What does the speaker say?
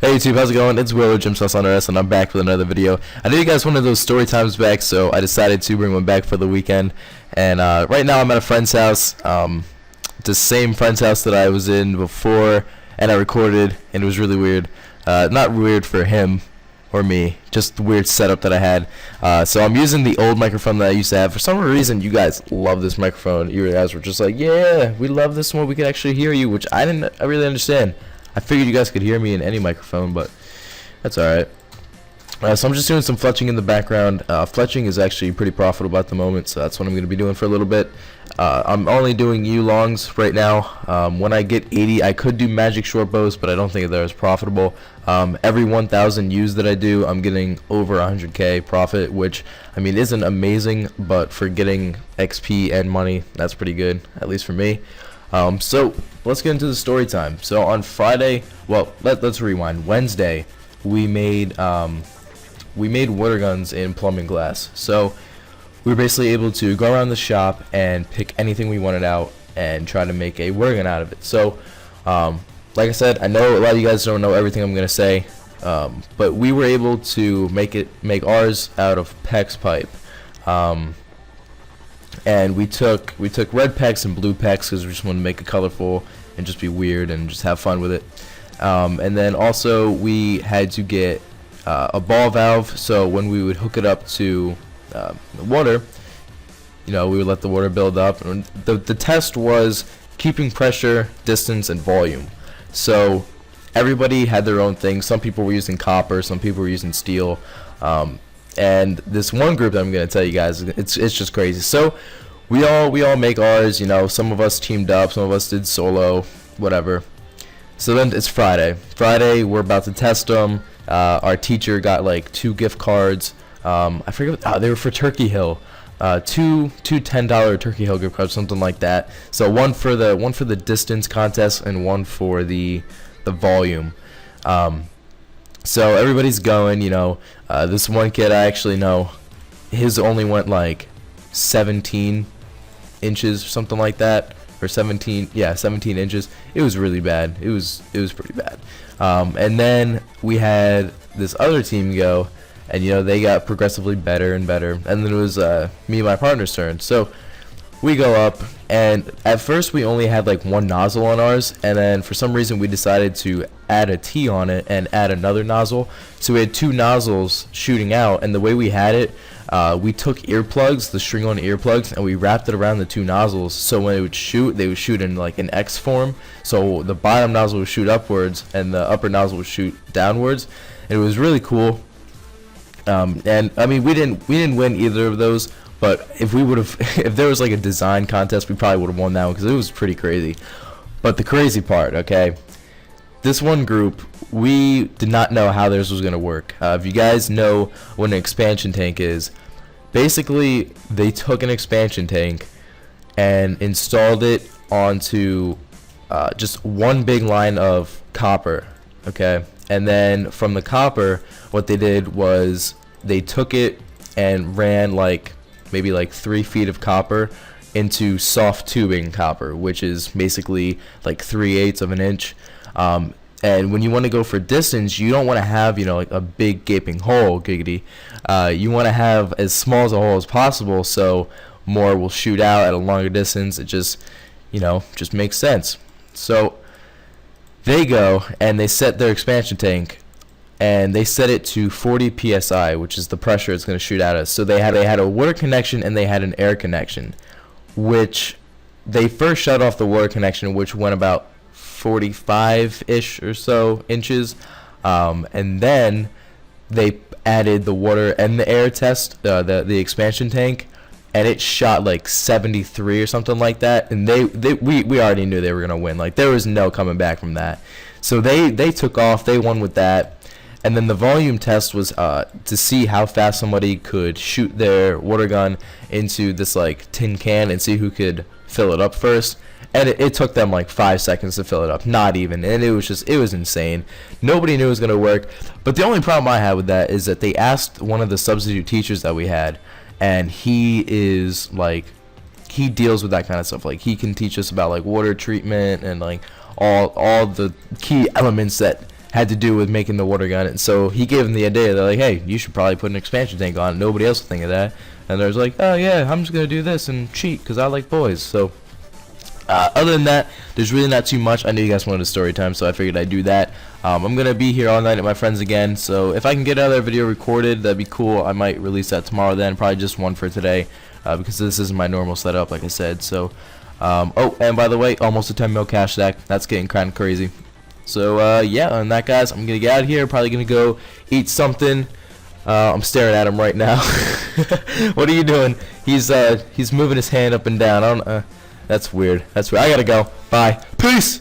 Hey YouTube, how's it going? It's Will, JimSauceonRS, and I'm back with another video. I know you guys wanted those story times back, so I decided to bring one back for the weekend. And right now I'm at a friend's house, the same friend's house that I was in before, and I recorded, and it was really weird. Not weird for him or me, just the weird setup that I had. So I'm using the old microphone that I used to have. For some reason, you guys love this microphone. You guys were just like, yeah, we love this one. We can actually hear you, which I really understand. I figured you guys could hear me in any microphone, but that's alright. So I'm just doing some fletching in the background. Fletching is actually pretty profitable at the moment, so that's what I'm going to be doing for a little bit. I'm only doing U-longs right now. When I get 80, I could do magic short bows, but I don't think they're as profitable. Every 1,000 U's that I do, I'm getting over 100k profit, which, I mean, isn't amazing, but for getting XP and money, that's pretty good, at least for me. So let's get into the story time. So on Friday, well, let's rewind. Wednesday, we made water guns in plumbing glass. So we were basically able to go around the shop and pick anything we wanted out and try to make a water gun out of it. So like I said, I know a lot of you guys don't know everything I'm gonna say, but we were able to make ours out of PEX pipe. And we took red PEX and blue PEX because we just wanted to make it colorful and just be weird and just have fun with it. And then also we had to get a ball valve, so when we would hook it up to the water, you know, we would let the water build up. And the test was keeping pressure, distance, and volume. So everybody had their own thing. Some people were using copper, some people were using steel. And this one group that I'm gonna tell you guys, it's just crazy. So we all make ours, you know. Some of us teamed up, some of us did solo, whatever. So then it's Friday. Friday, we're about to test them. Our teacher got like 2 gift cards. I forget. They were for Turkey Hill. Two $10 Turkey Hill gift cards, something like that. So one for the distance contest and one for the volume. So everybody's going, you know. This one kid I actually know, his only went like 17 inches or something like that, or 17 inches. It was really bad. It was pretty bad. And then we had this other team go, and you know, they got progressively better and better. And then it was me and my partner's turn. So we go up, and at first we only had like one nozzle on ours, and then for some reason we decided to add a T on it and add another nozzle. So we had 2 nozzles shooting out, and the way we had it, we took earplugs, the string on earplugs, and we wrapped it around the 2 nozzles, so when it would shoot, they would shoot in like an X form. So the bottom nozzle would shoot upwards and the upper nozzle would shoot downwards. And it was really cool. And I mean, we didn't win either of those, but if we would have, if there was like a design contest, we probably would have won that one, because it was pretty crazy. But the crazy part, okay, this one group, we did not know how theirs was going to work. If you guys know what an expansion tank is, basically they took an expansion tank and installed it onto just one big line of copper, okay? And then from the copper, what they did was they took it and ran like maybe like 3 feet of copper into soft tubing copper, which is basically like 3/8 of an inch. And when you want to go for distance, you don't want to have, you know, like a big gaping hole, giggity. You want to have as small as a hole as possible, so more will shoot out at a longer distance. It just, you know, just makes sense. So they go and they set their expansion tank, and they set it to 40 psi, which is the pressure it's going to shoot at us. So they had a water connection and they had an air connection, which they first shut off the water connection, which went about 45-ish or so inches, and then they added the water and the air test, the expansion tank, and it shot like 73 or something like that. And we already knew they were gonna win. Like, there was no coming back from that. So they took off. They won with that. And then the volume test was to see how fast somebody could shoot their water gun into this like tin can and see who could fill it up first. And it took them like 5 seconds to fill it up, not even. And it was insane. Nobody knew it was gonna work. But the only problem I had with that is that they asked one of the substitute teachers that we had, and he is like, he deals with that kind of stuff. Like, he can teach us about like water treatment and like all the key elements that had to do with making the water gun. And so he gave them the idea. They're like, hey, you should probably put an expansion tank on it. Nobody else will think of that. And there's like, oh yeah, I'm just gonna do this and cheat because I like boys. So other than that, there's really not too much. I know you guys wanted a story time, so I figured I'd do that. I'm gonna be here all night at my friends again, so if I can get another video recorded, that'd be cool. I might release that tomorrow then, probably just one for today, because this isn't my normal setup, like I said. So oh, and by the way, almost a 10 mil cash stack. That's getting kind of crazy. So yeah, on that, guys, I'm gonna get out of here. Probably gonna go eat something. I'm staring at him right now. What are you doing? He's moving his hand up and down. I don't. That's weird. That's weird. I gotta go. Bye. Peace.